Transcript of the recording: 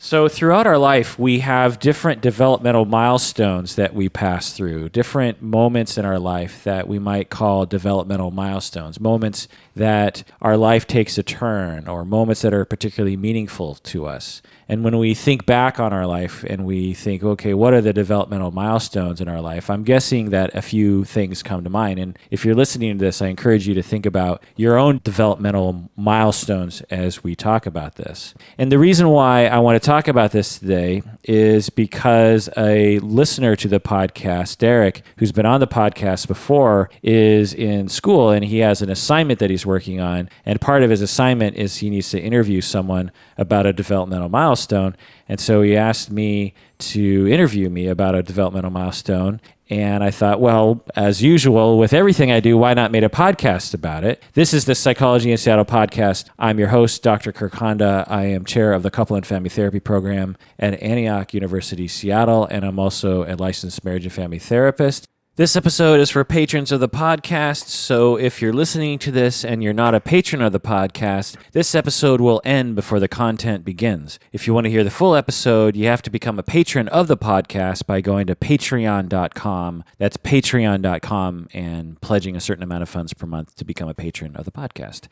So throughout our life, we have different developmental milestones that we pass through, different moments in our life that we might call developmental milestones, moments that our life takes a turn or moments that are particularly meaningful to us. And when we think back on our life and we think, okay, what are the developmental milestones in our life? I'm guessing that a few things come to mind. And if you're listening to this, I encourage you to think about your own developmental milestones as we talk about this. And the reason why I want to talk about this today is because a listener to the podcast, Derek, who's been on the podcast before, is in school and he has an assignment that he's working on. And part of his assignment is he needs to interview someone about a developmental milestone. And so he asked me to interview me about a developmental milestone. And I thought, well, as usual, with everything I do, why not make a podcast about it? This is the Psychology in Seattle podcast. I'm your host, Dr. Kirk Honda. I am chair of the Couple and Family Therapy program at Antioch University, Seattle, and I'm also a licensed marriage and family therapist. This episode is for patrons of the podcast, so if you're listening to this and you're not a patron of the podcast, this episode will end before the content begins. If you want to hear the full episode, you have to become a patron of the podcast by going to patreon.com. That's patreon.com and pledging a certain amount of funds per month to become a patron of the podcast.